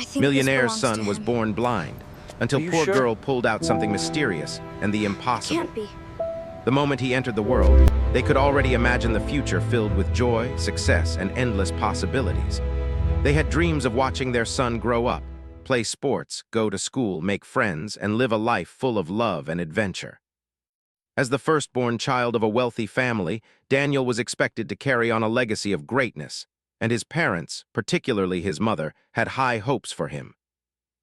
think this Millionaire's belongs to son was him. born blind, until Are you poor sure? girl pulled out something mysterious and the It impossible. can't be. The moment he entered the world, they could already imagine the future filled with joy, success, and endless possibilities. They had dreams of watching their son grow up, play sports, go to school, make friends, and live a life full of love and adventure. As the firstborn child of a wealthy family, Daniel was expected to carry on a legacy of greatness, and his parents, particularly his mother, had high hopes for him.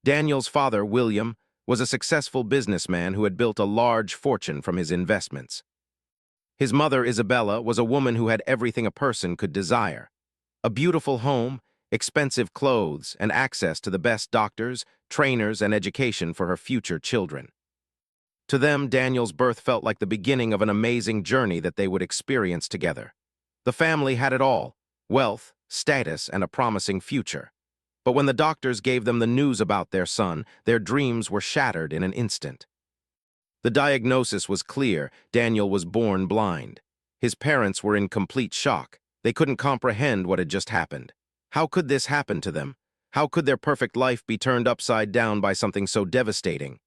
Daniel's father, William, was a successful businessman who had built a large fortune from his investments. His mother, Isabella, was a woman who had everything a person could desire: a beautiful home, expensive clothes, and access to the best doctors, trainers, and education for her future children. To them, Daniel's birth felt like the beginning of an amazing journey that they would experience together. The family had it all: wealth, status, and a promising future. But when the doctors gave them the news about their son, their dreams were shattered in an instant. The diagnosis was clear: Daniel was born blind. His parents were in complete shock. They couldn't comprehend what had just happened. How could this happen to them? How could their perfect life be turned upside down by something so devastating?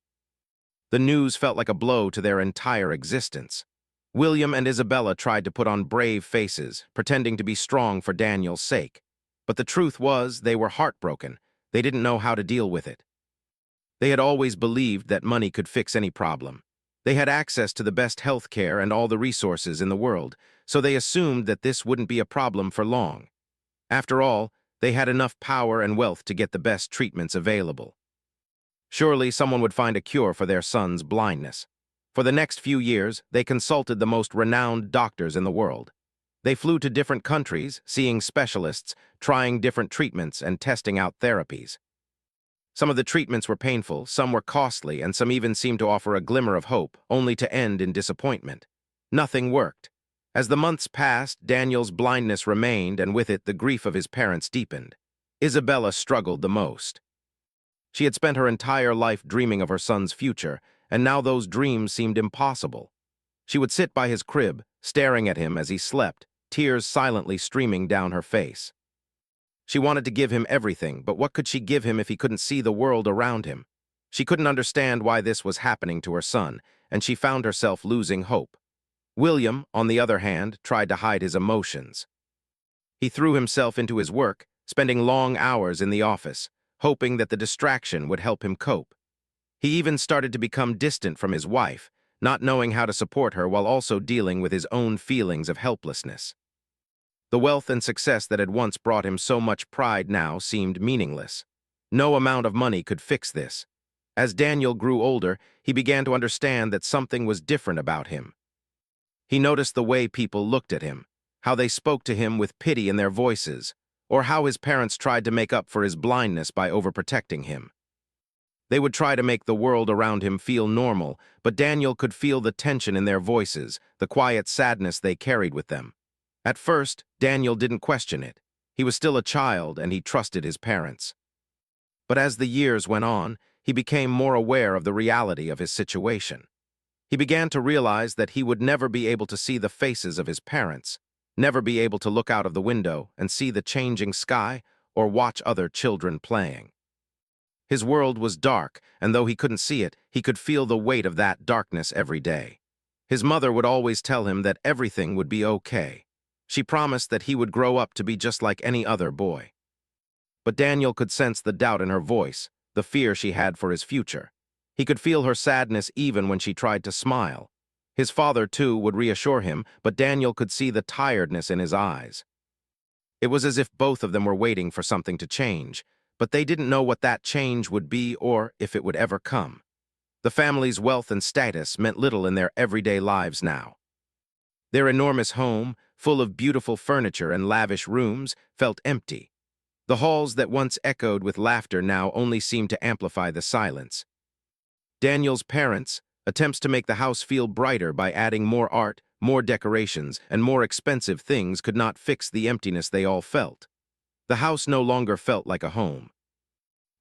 The news felt like a blow to their entire existence. William and Isabella tried to put on brave faces, pretending to be strong for Daniel's sake. But the truth was, they were heartbroken. They didn't know how to deal with it. They had always believed that money could fix any problem. They had access to the best health care and all the resources in the world, so they assumed that this wouldn't be a problem for long. After all, they had enough power and wealth to get the best treatments available. Surely someone would find a cure for their son's blindness. For the next few years, they consulted the most renowned doctors in the world. They flew to different countries, seeing specialists, trying different treatments, and testing out therapies. Some of the treatments were painful, some were costly, and some even seemed to offer a glimmer of hope, only to end in disappointment. Nothing worked. As the months passed, Daniel's blindness remained, and with it the grief of his parents deepened. Isabella struggled the most. She had spent her entire life dreaming of her son's future, and now those dreams seemed impossible. She would sit by his crib, staring at him as he slept, tears silently streaming down her face. She wanted to give him everything, but what could she give him if he couldn't see the world around him? She couldn't understand why this was happening to her son, and she found herself losing hope. William, on the other hand, tried to hide his emotions. He threw himself into his work, spending long hours in the office, hoping that the distraction would help him cope. He even started to become distant from his wife, not knowing how to support her while also dealing with his own feelings of helplessness. The wealth and success that had once brought him so much pride now seemed meaningless. No amount of money could fix this. As Daniel grew older, he began to understand that something was different about him. He noticed the way people looked at him, how they spoke to him with pity in their voices, or how his parents tried to make up for his blindness by overprotecting him. They would try to make the world around him feel normal, but Daniel could feel the tension in their voices, the quiet sadness they carried with them. At first, Daniel didn't question it. He was still a child, and he trusted his parents. But as the years went on, he became more aware of the reality of his situation. He began to realize that he would never be able to see the faces of his parents, never be able to look out of the window and see the changing sky or watch other children playing. His world was dark, and though he couldn't see it, he could feel the weight of that darkness every day. His mother would always tell him that everything would be okay. She promised that he would grow up to be just like any other boy. But Daniel could sense the doubt in her voice, the fear she had for his future. He could feel her sadness even when she tried to smile. His father, too, would reassure him, but Daniel could see the tiredness in his eyes. It was as if both of them were waiting for something to change, but they didn't know what that change would be or if it would ever come. The family's wealth and status meant little in their everyday lives now. Their enormous home, full of beautiful furniture and lavish rooms, felt empty. The halls that once echoed with laughter now only seemed to amplify the silence. Daniel's parents' attempts to make the house feel brighter by adding more art, more decorations, and more expensive things could not fix the emptiness they all felt. The house no longer felt like a home.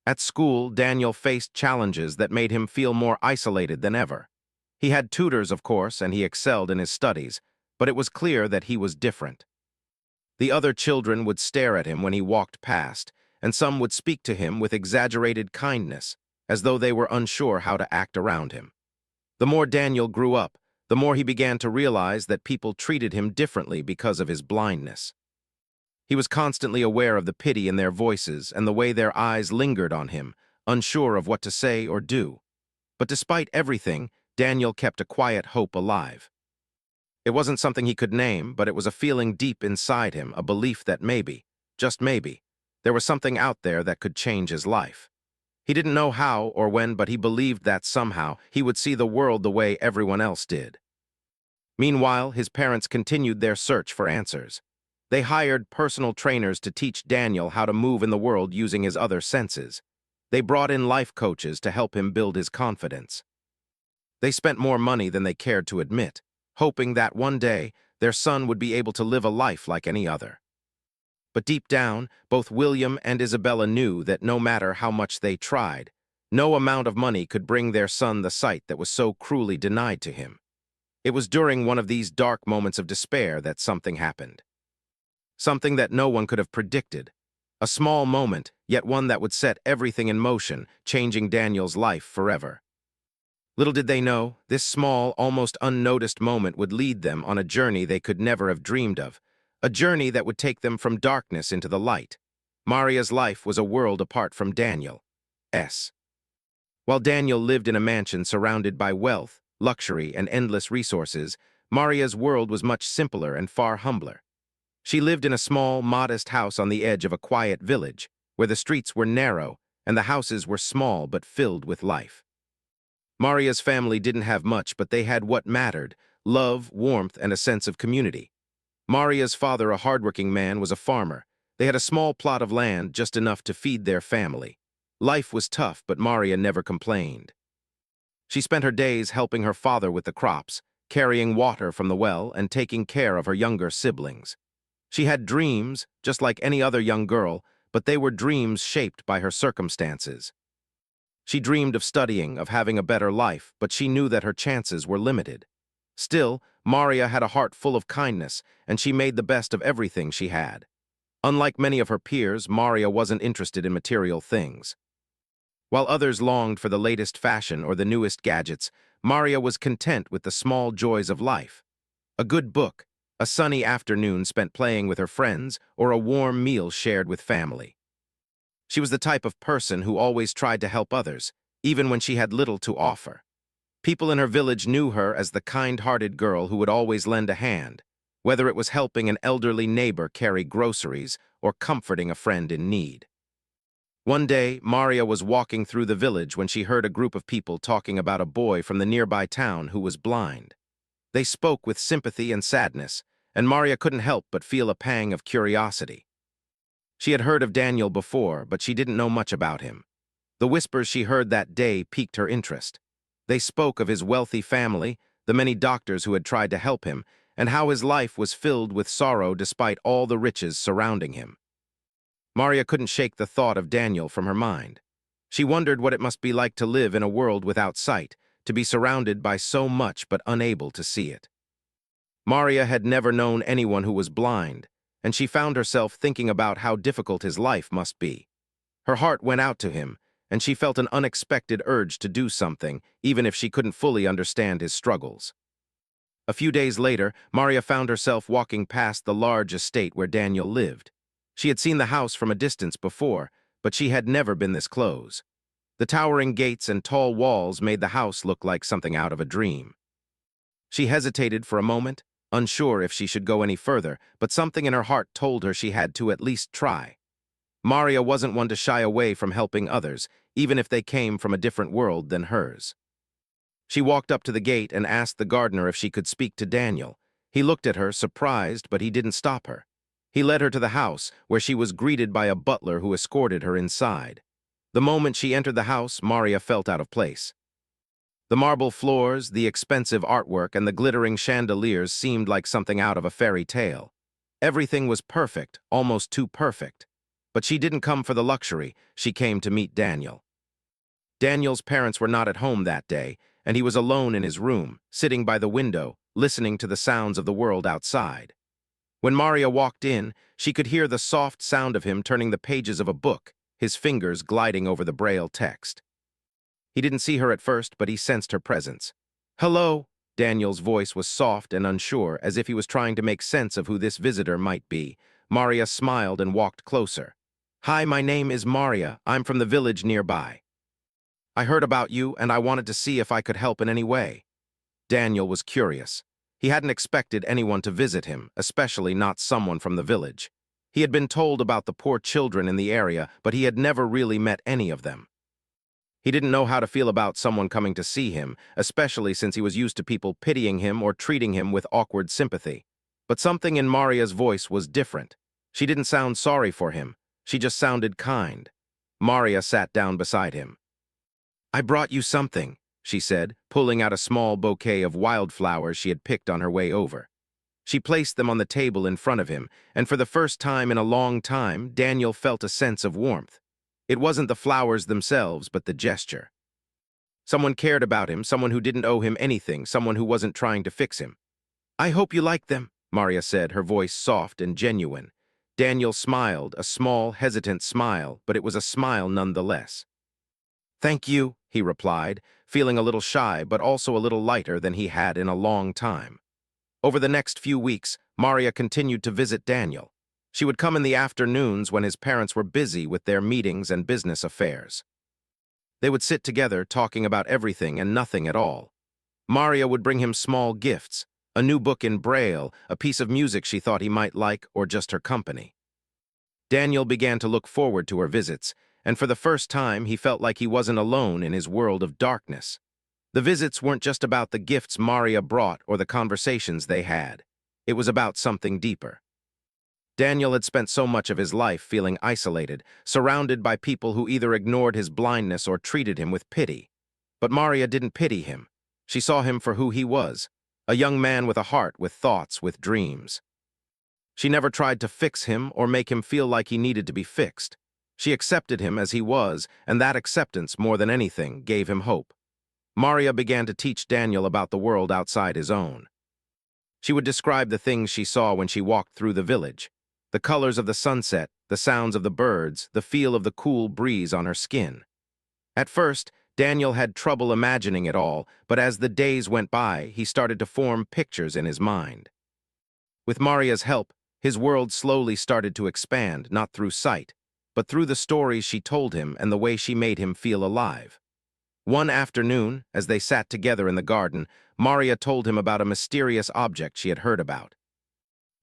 At school, Daniel faced challenges that made him feel more isolated than ever. He had tutors, of course, and he excelled in his studies, but it was clear that he was different. The other children would stare at him when he walked past, and some would speak to him with exaggerated kindness, as though they were unsure how to act around him. The more Daniel grew up, the more he began to realize that people treated him differently because of his blindness. He was constantly aware of the pity in their voices and the way their eyes lingered on him, unsure of what to say or do. But despite everything, Daniel kept a quiet hope alive. It wasn't something he could name, but it was a feeling deep inside him, a belief that maybe, just maybe, there was something out there that could change his life. He didn't know how or when, but he believed that somehow he would see the world the way everyone else did. Meanwhile, his parents continued their search for answers. They hired personal trainers to teach Daniel how to move in the world using his other senses. They brought in life coaches to help him build his confidence. They spent more money than they cared to admit, hoping that one day their son would be able to live a life like any other. But deep down, both William and Isabella knew that no matter how much they tried, no amount of money could bring their son the sight that was so cruelly denied to him. It was during one of these dark moments of despair that something happened. Something that no one could have predicted. A small moment, yet one that would set everything in motion, changing Daniel's life forever. Little did they know, this small, almost unnoticed moment would lead them on a journey they could never have dreamed of, a journey that would take them from darkness into the light. Maria's life was a world apart from Daniel's. While Daniel lived in a mansion surrounded by wealth, luxury, and endless resources, Maria's world was much simpler and far humbler. She lived in a small, modest house on the edge of a quiet village, where the streets were narrow and the houses were small but filled with life. Maria's family didn't have much, but they had what mattered: love, warmth, and a sense of community. Maria's father, a hardworking man, was a farmer. They had a small plot of land, just enough to feed their family. Life was tough, but Maria never complained. She spent her days helping her father with the crops, carrying water from the well, and taking care of her younger siblings. She had dreams, just like any other young girl, but they were dreams shaped by her circumstances. She dreamed of studying, of having a better life, but she knew that her chances were limited. Still, Maria had a heart full of kindness, and she made the best of everything she had. Unlike many of her peers, Maria wasn't interested in material things. While others longed for the latest fashion or the newest gadgets, Maria was content with the small joys of life. A good book, a sunny afternoon spent playing with her friends, or a warm meal shared with family. She was the type of person who always tried to help others, even when she had little to offer. People in her village knew her as the kind-hearted girl who would always lend a hand, whether it was helping an elderly neighbor carry groceries or comforting a friend in need. One day, Maria was walking through the village when she heard a group of people talking about a boy from the nearby town who was blind. They spoke with sympathy and sadness, and Maria couldn't help but feel a pang of curiosity. She had heard of Daniel before, but she didn't know much about him. The whispers she heard that day piqued her interest. They spoke of his wealthy family, the many doctors who had tried to help him, and how his life was filled with sorrow despite all the riches surrounding him. Maria couldn't shake the thought of Daniel from her mind. She wondered what it must be like to live in a world without sight, to be surrounded by so much but unable to see it. Maria had never known anyone who was blind, and she found herself thinking about how difficult his life must be. Her heart went out to him, and she felt an unexpected urge to do something, even if she couldn't fully understand his struggles. A few days later, Maria found herself walking past the large estate where Daniel lived. She had seen the house from a distance before, but she had never been this close. The towering gates and tall walls made the house look like something out of a dream. She hesitated for a moment, unsure if she should go any further, but something in her heart told her she had to at least try. Maria wasn't one to shy away from helping others, even if they came from a different world than hers. She walked up to the gate and asked the gardener if she could speak to Daniel. He looked at her, surprised, but he didn't stop her. He led her to the house, where she was greeted by a butler who escorted her inside. The moment she entered the house, Maria felt out of place. The marble floors, the expensive artwork, and the glittering chandeliers seemed like something out of a fairy tale. Everything was perfect, almost too perfect. But she didn't come for the luxury, she came to meet Daniel. Daniel's parents were not at home that day, and he was alone in his room, sitting by the window, listening to the sounds of the world outside. When Maria walked in, she could hear the soft sound of him turning the pages of a book, his fingers gliding over the braille text. He didn't see her at first, but he sensed her presence. "Hello." Daniel's voice was soft and unsure, as if he was trying to make sense of who this visitor might be. Maria smiled and walked closer. "Hi, my name is Maria. I'm from the village nearby. I heard about you, and I wanted to see if I could help in any way." Daniel was curious. He hadn't expected anyone to visit him, especially not someone from the village. He had been told about the poor children in the area, but he had never really met any of them. He didn't know how to feel about someone coming to see him, especially since he was used to people pitying him or treating him with awkward sympathy. But something in Maria's voice was different. She didn't sound sorry for him. She just sounded kind. Maria sat down beside him. "I brought you something," she said, pulling out a small bouquet of wildflowers she had picked on her way over. She placed them on the table in front of him, and for the first time in a long time, Daniel felt a sense of warmth. It wasn't the flowers themselves, but the gesture. Someone cared about him, someone who didn't owe him anything, someone who wasn't trying to fix him. "I hope you like them," Maria said, her voice soft and genuine. Daniel smiled, a small, hesitant smile, but it was a smile nonetheless. "Thank you," he replied, feeling a little shy but also a little lighter than he had in a long time. Over the next few weeks, Maria continued to visit Daniel. She would come in the afternoons when his parents were busy with their meetings and business affairs. They would sit together talking about everything and nothing at all. Maria would bring him small gifts, a new book in Braille, a piece of music she thought he might like, or just her company. Daniel began to look forward to her visits, and for the first time he felt like he wasn't alone in his world of darkness. The visits weren't just about the gifts Maria brought or the conversations they had. It was about something deeper. Daniel had spent so much of his life feeling isolated, surrounded by people who either ignored his blindness or treated him with pity. But Maria didn't pity him. She saw him for who he was, a young man with a heart, with thoughts, with dreams. She never tried to fix him or make him feel like he needed to be fixed. She accepted him as he was, and that acceptance, more than anything, gave him hope. Maria began to teach Daniel about the world outside his own. She would describe the things she saw when she walked through the village. The colors of the sunset, the sounds of the birds, the feel of the cool breeze on her skin. At first, Daniel had trouble imagining it all, but as the days went by, he started to form pictures in his mind. With Maria's help, his world slowly started to expand, not through sight, but through the stories she told him and the way she made him feel alive. One afternoon, as they sat together in the garden, Maria told him about a mysterious object she had heard about.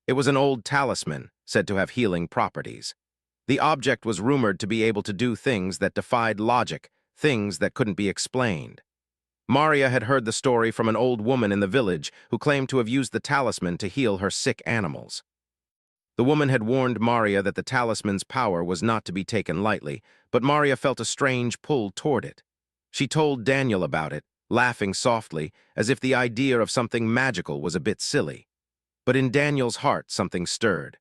It was an old talisman, said to have healing properties. The object was rumored to be able to do things that defied logic, things that couldn't be explained. Maria had heard the story from an old woman in the village who claimed to have used the talisman to heal her sick animals. The woman had warned Maria that the talisman's power was not to be taken lightly, but Maria felt a strange pull toward it. She told Daniel about it, laughing softly, as if the idea of something magical was a bit silly. But in Daniel's heart, something stirred.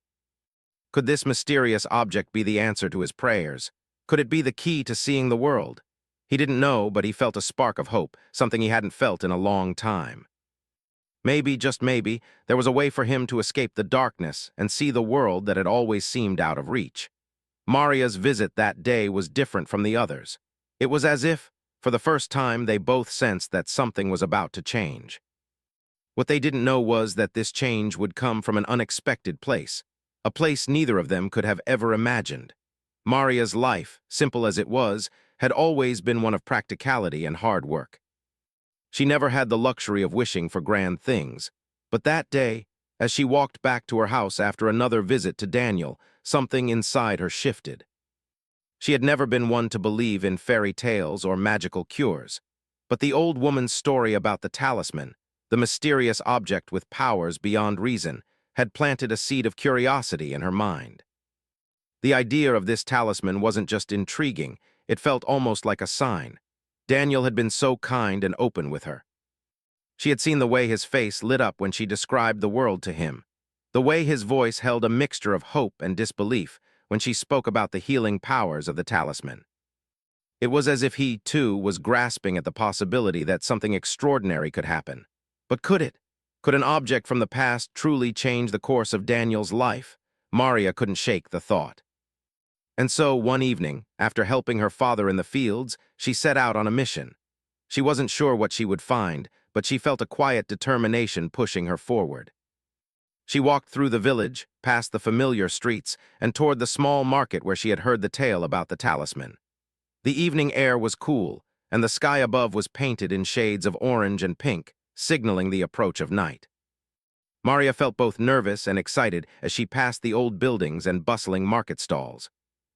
Could this mysterious object be the answer to his prayers? Could it be the key to seeing the world? He didn't know, but he felt a spark of hope, something he hadn't felt in a long time. Maybe, just maybe, there was a way for him to escape the darkness and see the world that had always seemed out of reach. Maria's visit that day was different from the others. It was as if, for the first time, they both sensed that something was about to change. What they didn't know was that this change would come from an unexpected place, a place neither of them could have ever imagined. Maria's life, simple as it was, had always been one of practicality and hard work. She never had the luxury of wishing for grand things. But that day, as she walked back to her house after another visit to Daniel, something inside her shifted. She had never been one to believe in fairy tales or magical cures. But the old woman's story about the talisman, the mysterious object with powers beyond reason, had planted a seed of curiosity in her mind. The idea of this talisman wasn't just intriguing, it felt almost like a sign. Daniel had been so kind and open with her. She had seen the way his face lit up when she described the world to him, the way his voice held a mixture of hope and disbelief when she spoke about the healing powers of the talisman. It was as if he, too, was grasping at the possibility that something extraordinary could happen. But could it? Could an object from the past truly change the course of Daniel's life? Maria couldn't shake the thought. And so, one evening, after helping her father in the fields, she set out on a mission. She wasn't sure what she would find, but she felt a quiet determination pushing her forward. She walked through the village, past the familiar streets, and toward the small market where she had heard the tale about the talisman. The evening air was cool, and the sky above was painted in shades of orange and pink, signaling the approach of night. Maria felt both nervous and excited as she passed the old buildings and bustling market stalls.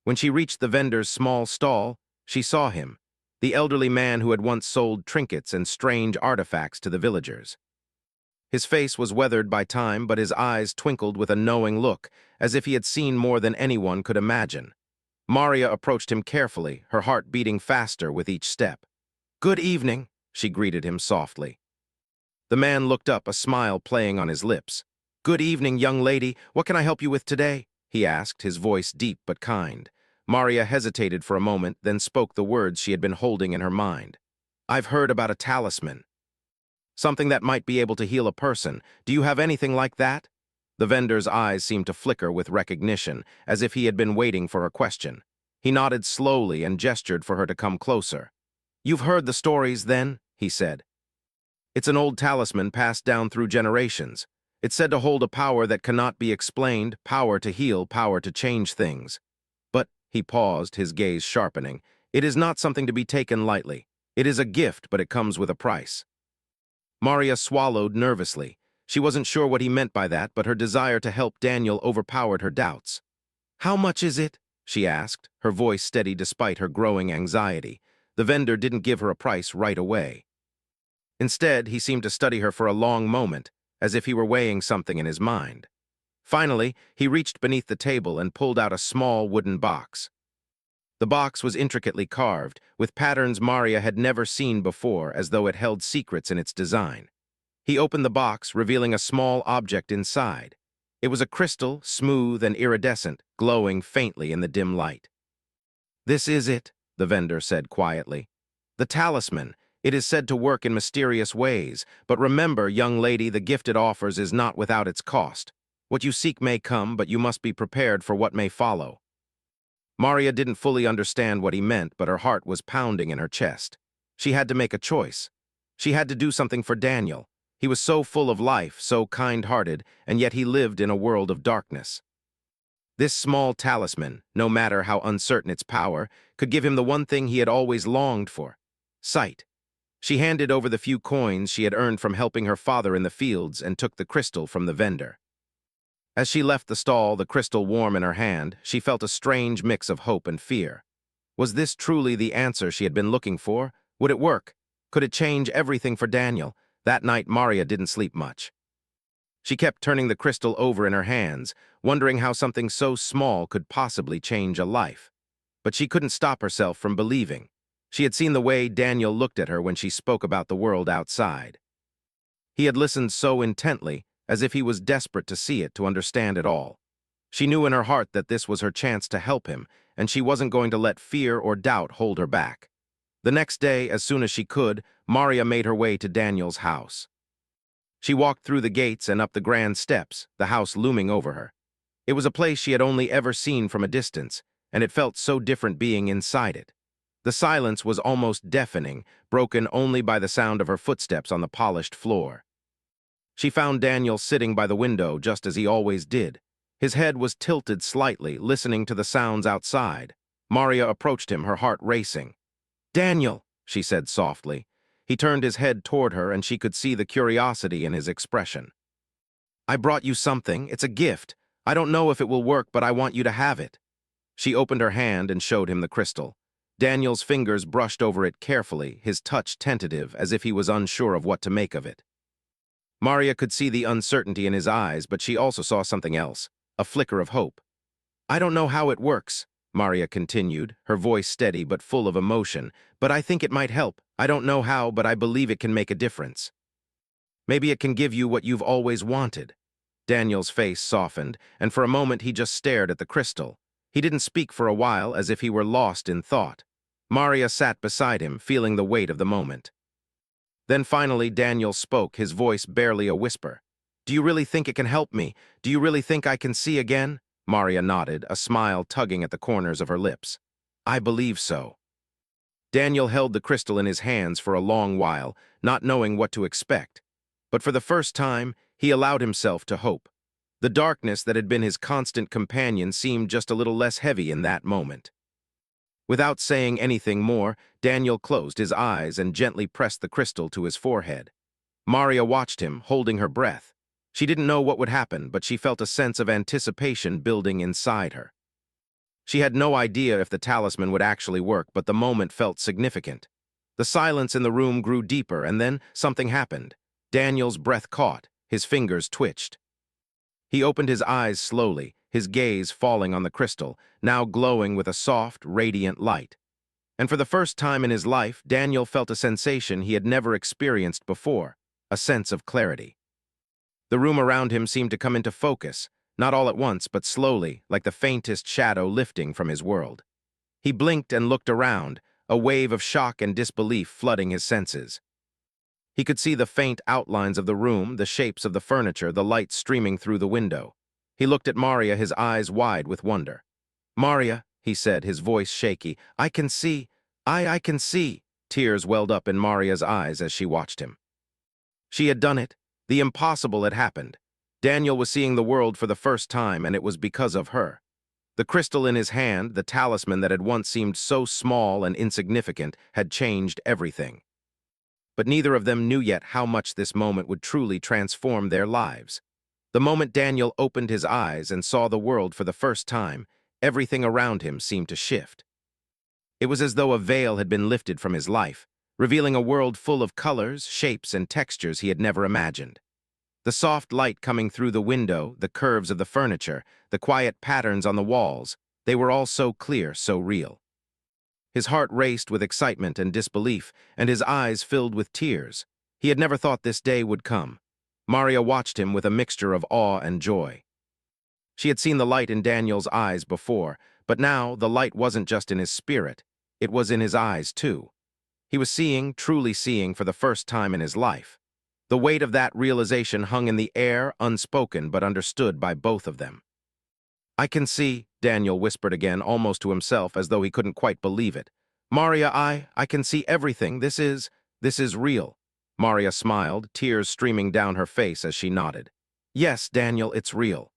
When she reached the vendor's small stall, she saw him, the elderly man who had once sold trinkets and strange artifacts to the villagers. His face was weathered by time, but his eyes twinkled with a knowing look, as if he had seen more than anyone could imagine. Maria approached him carefully, her heart beating faster with each step. "Good evening," she greeted him softly. The man looked up, a smile playing on his lips. "Good evening, young lady. What can I help you with today?" he asked, his voice deep but kind. Maria hesitated for a moment, then spoke the words she had been holding in her mind. "I've heard about a talisman. Something that might be able to heal a person. Do you have anything like that?" The vendor's eyes seemed to flicker with recognition, as if he had been waiting for her question. He nodded slowly and gestured for her to come closer. "You've heard the stories, then?" he said. "It's an old talisman passed down through generations. It's said to hold a power that cannot be explained, power to heal, power to change things. But," he paused, his gaze sharpening, "it is not something to be taken lightly. It is a gift, but it comes with a price." Maria swallowed nervously. She wasn't sure what he meant by that, but her desire to help Daniel overpowered her doubts. "How much is it?" she asked, her voice steady despite her growing anxiety. The vendor didn't give her a price right away. Instead, he seemed to study her for a long moment, as if he were weighing something in his mind. Finally, he reached beneath the table and pulled out a small wooden box. The box was intricately carved, with patterns Maria had never seen before, as though it held secrets in its design. He opened the box, revealing a small object inside. It was a crystal, smooth and iridescent, glowing faintly in the dim light. "This is it," the vendor said quietly. "The talisman. It is said to work in mysterious ways, but remember, young lady, the gift it offers is not without its cost. What you seek may come, but you must be prepared for what may follow." Maria didn't fully understand what he meant, but her heart was pounding in her chest. She had to make a choice. She had to do something for Daniel. He was so full of life, so kind-hearted, and yet he lived in a world of darkness. This small talisman, no matter how uncertain its power, could give him the one thing he had always longed for: sight. She handed over the few coins she had earned from helping her father in the fields and took the crystal from the vendor. As she left the stall, the crystal warm in her hand, she felt a strange mix of hope and fear. Was this truly the answer she had been looking for? Would it work? Could it change everything for Daniel? That night, Maria didn't sleep much. She kept turning the crystal over in her hands, wondering how something so small could possibly change a life. But she couldn't stop herself from believing. She had seen the way Daniel looked at her when she spoke about the world outside. He had listened so intently, as if he was desperate to see it, to understand it all. She knew in her heart that this was her chance to help him, and she wasn't going to let fear or doubt hold her back. The next day, as soon as she could, Maria made her way to Daniel's house. She walked through the gates and up the grand steps, the house looming over her. It was a place she had only ever seen from a distance, and it felt so different being inside it. The silence was almost deafening, broken only by the sound of her footsteps on the polished floor. She found Daniel sitting by the window just as he always did. His head was tilted slightly, listening to the sounds outside. Maria approached him, her heart racing. "Daniel," she said softly. He turned his head toward her, and she could see the curiosity in his expression. "I brought you something. It's a gift. I don't know if it will work, but I want you to have it." She opened her hand and showed him the crystal. Daniel's fingers brushed over it carefully, his touch tentative, as if he was unsure of what to make of it. Maria could see the uncertainty in his eyes, but she also saw something else, a flicker of hope. "I don't know how it works," Maria continued, her voice steady but full of emotion, "but I think it might help. I don't know how, but I believe it can make a difference. Maybe it can give you what you've always wanted." Daniel's face softened, and for a moment he just stared at the crystal. He didn't speak for a while, as if he were lost in thought. Maria sat beside him, feeling the weight of the moment. Then finally Daniel spoke, his voice barely a whisper. "Do you really think it can help me? Do you really think I can see again?" Maria nodded, a smile tugging at the corners of her lips. "I believe so." Daniel held the crystal in his hands for a long while, not knowing what to expect. But for the first time, he allowed himself to hope. The darkness that had been his constant companion seemed just a little less heavy in that moment. Without saying anything more, Daniel closed his eyes and gently pressed the crystal to his forehead. Maria watched him, holding her breath. She didn't know what would happen, but she felt a sense of anticipation building inside her. She had no idea if the talisman would actually work, but the moment felt significant. The silence in the room grew deeper, and then something happened. Daniel's breath caught, his fingers twitched. He opened his eyes slowly, his gaze falling on the crystal, now glowing with a soft, radiant light. And for the first time in his life, Daniel felt a sensation he had never experienced before, a sense of clarity. The room around him seemed to come into focus, not all at once, but slowly, like the faintest shadow lifting from his world. He blinked and looked around, a wave of shock and disbelief flooding his senses. He could see the faint outlines of the room, the shapes of the furniture, the light streaming through the window. He looked at Maria, his eyes wide with wonder. "Maria," he said, his voice shaky, "I can see. I can see." Tears welled up in Maria's eyes as she watched him. She had done it. The impossible had happened. Daniel was seeing the world for the first time, and it was because of her. The crystal in his hand, the talisman that had once seemed so small and insignificant, had changed everything. But neither of them knew yet how much this moment would truly transform their lives. The moment Daniel opened his eyes and saw the world for the first time, everything around him seemed to shift. It was as though a veil had been lifted from his life, revealing a world full of colors, shapes, and textures he had never imagined. The soft light coming through the window, the curves of the furniture, the quiet patterns on the walls, they were all so clear, so real. His heart raced with excitement and disbelief, and his eyes filled with tears. He had never thought this day would come. Maria watched him with a mixture of awe and joy. She had seen the light in Daniel's eyes before, but now the light wasn't just in his spirit, it was in his eyes too. He was seeing, truly seeing for the first time in his life. The weight of that realization hung in the air, unspoken but understood by both of them. "I can see," Daniel whispered again, almost to himself, as though he couldn't quite believe it. "Maria, I can see everything. This is real." Maria smiled, tears streaming down her face as she nodded. "Yes, Daniel, it's real.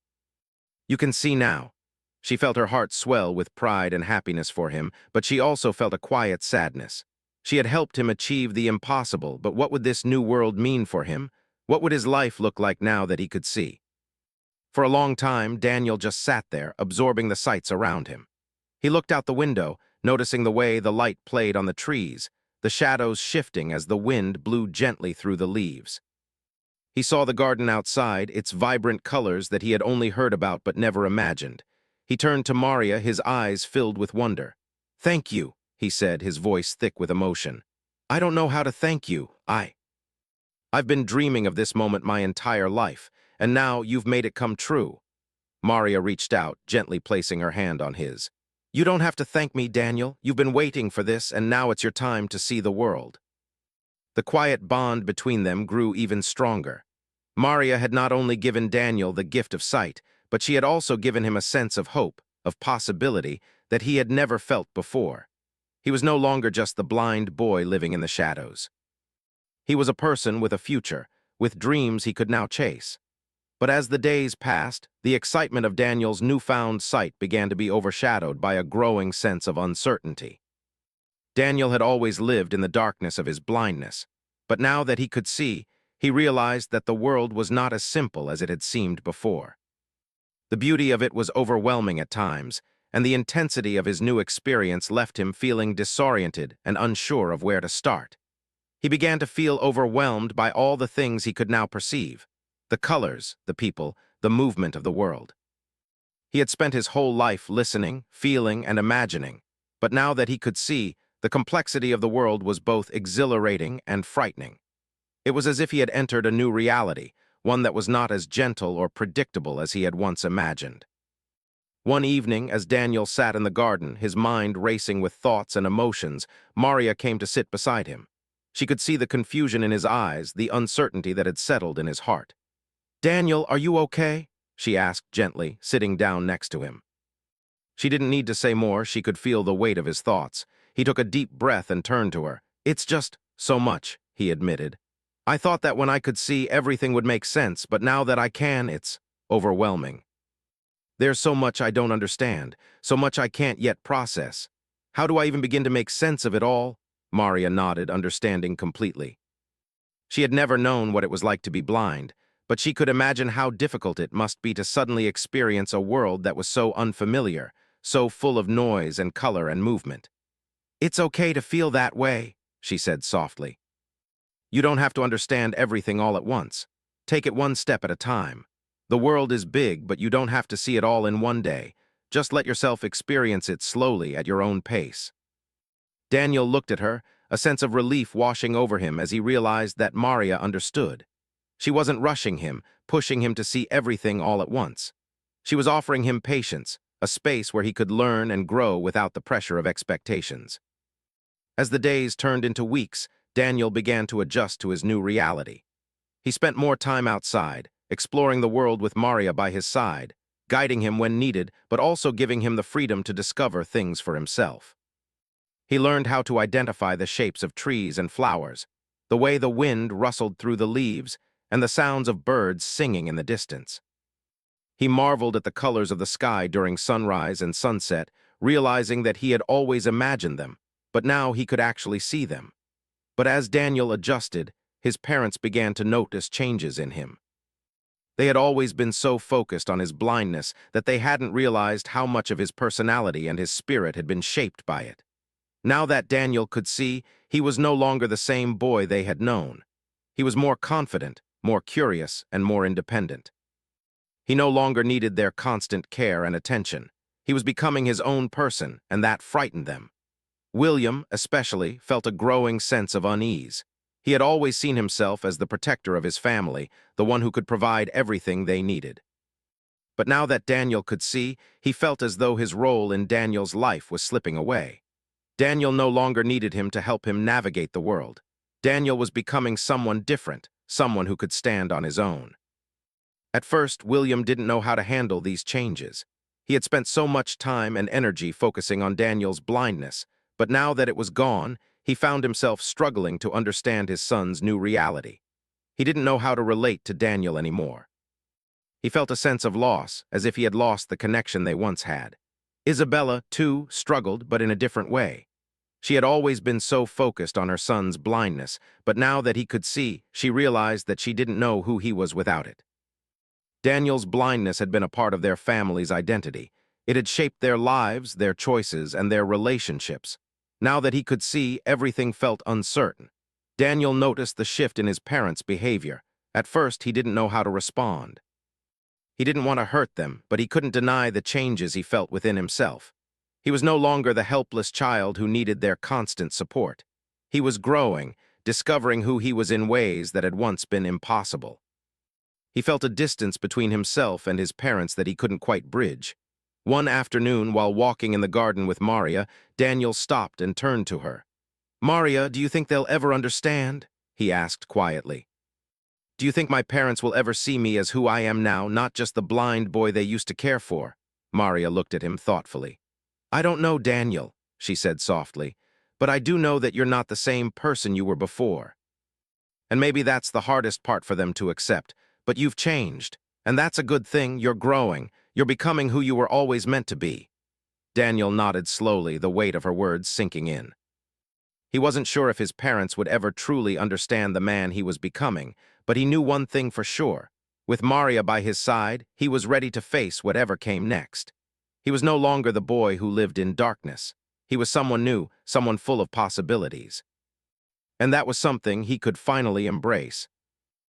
You can see now." She felt her heart swell with pride and happiness for him, but she also felt a quiet sadness. She had helped him achieve the impossible, but what would this new world mean for him? What would his life look like now that he could see? For a long time, Daniel just sat there, absorbing the sights around him. He looked out the window, noticing the way the light played on the trees, the shadows shifting as the wind blew gently through the leaves. He saw the garden outside, its vibrant colors that he had only heard about but never imagined. He turned to Maria, his eyes filled with wonder. "Thank you," he said, his voice thick with emotion. "I don't know how to thank you. I've been dreaming of this moment my entire life, and now you've made it come true." Maria reached out, gently placing her hand on his. "You don't have to thank me, Daniel. You've been waiting for this, and now it's your time to see the world." The quiet bond between them grew even stronger. Maria had not only given Daniel the gift of sight, but she had also given him a sense of hope, of possibility, that he had never felt before. He was no longer just the blind boy living in the shadows. He was a person with a future, with dreams he could now chase. But as the days passed, the excitement of Daniel's newfound sight began to be overshadowed by a growing sense of uncertainty. Daniel had always lived in the darkness of his blindness, but now that he could see, he realized that the world was not as simple as it had seemed before. The beauty of it was overwhelming at times, and the intensity of his new experience left him feeling disoriented and unsure of where to start. He began to feel overwhelmed by all the things he could now perceive: the colors, the people, the movement of the world. He had spent his whole life listening, feeling, and imagining, but now that he could see, the complexity of the world was both exhilarating and frightening. It was as if he had entered a new reality, one that was not as gentle or predictable as he had once imagined. One evening, as Daniel sat in the garden, his mind racing with thoughts and emotions, Maria came to sit beside him. She could see the confusion in his eyes, the uncertainty that had settled in his heart. "Daniel, are you okay?" she asked gently, sitting down next to him. She didn't need to say more, she could feel the weight of his thoughts. He took a deep breath and turned to her. "It's just so much," he admitted. "I thought that when I could see, everything would make sense, but now that I can, it's overwhelming. There's so much I don't understand, so much I can't yet process. How do I even begin to make sense of it all?" Maria nodded, understanding completely. She had never known what it was like to be blind, but she could imagine how difficult it must be to suddenly experience a world that was so unfamiliar, so full of noise and color and movement. "It's okay to feel that way," she said softly. "You don't have to understand everything all at once. Take it one step at a time. The world is big, but you don't have to see it all in one day. Just let yourself experience it slowly at your own pace." Daniel looked at her, a sense of relief washing over him as he realized that Maria understood. She wasn't rushing him, pushing him to see everything all at once. She was offering him patience, a space where he could learn and grow without the pressure of expectations. As the days turned into weeks, Daniel began to adjust to his new reality. He spent more time outside, exploring the world with Maria by his side, guiding him when needed, but also giving him the freedom to discover things for himself. He learned how to identify the shapes of trees and flowers, the way the wind rustled through the leaves, and the sounds of birds singing in the distance. He marveled at the colors of the sky during sunrise and sunset, realizing that he had always imagined them, but now he could actually see them. But as Daniel adjusted, his parents began to notice changes in him. They had always been so focused on his blindness that they hadn't realized how much of his personality and his spirit had been shaped by it. Now that Daniel could see, he was no longer the same boy they had known. He was more confident, more curious, and more independent. He no longer needed their constant care and attention. He was becoming his own person, and that frightened them. William, especially, felt a growing sense of unease. He had always seen himself as the protector of his family, the one who could provide everything they needed. But now that Daniel could see, he felt as though his role in Daniel's life was slipping away. Daniel no longer needed him to help him navigate the world. Daniel was becoming someone different, someone who could stand on his own. At first, William didn't know how to handle these changes. He had spent so much time and energy focusing on Daniel's blindness, but now that it was gone, he found himself struggling to understand his son's new reality. He didn't know how to relate to Daniel anymore. He felt a sense of loss, as if he had lost the connection they once had. Isabella, too, struggled, but in a different way. She had always been so focused on her son's blindness, but now that he could see, she realized that she didn't know who he was without it. Daniel's blindness had been a part of their family's identity. It had shaped their lives, their choices, and their relationships. Now that he could see, everything felt uncertain. Daniel noticed the shift in his parents' behavior. At first, he didn't know how to respond. He didn't want to hurt them, but he couldn't deny the changes he felt within himself. He was no longer the helpless child who needed their constant support. He was growing, discovering who he was in ways that had once been impossible. He felt a distance between himself and his parents that he couldn't quite bridge. One afternoon, while walking in the garden with Maria, Daniel stopped and turned to her. "Maria, do you think they'll ever understand?" he asked quietly. "Do you think my parents will ever see me as who I am now, not just the blind boy they used to care for?" Maria looked at him thoughtfully. "I don't know, Daniel," she said softly, "but I do know that you're not the same person you were before. And maybe that's the hardest part for them to accept, but you've changed, and that's a good thing. You're growing. You're becoming who you were always meant to be." Daniel nodded slowly, the weight of her words sinking in. He wasn't sure if his parents would ever truly understand the man he was becoming, but he knew one thing for sure. With Maria by his side, he was ready to face whatever came next. He was no longer the boy who lived in darkness. He was someone new, someone full of possibilities. And that was something he could finally embrace.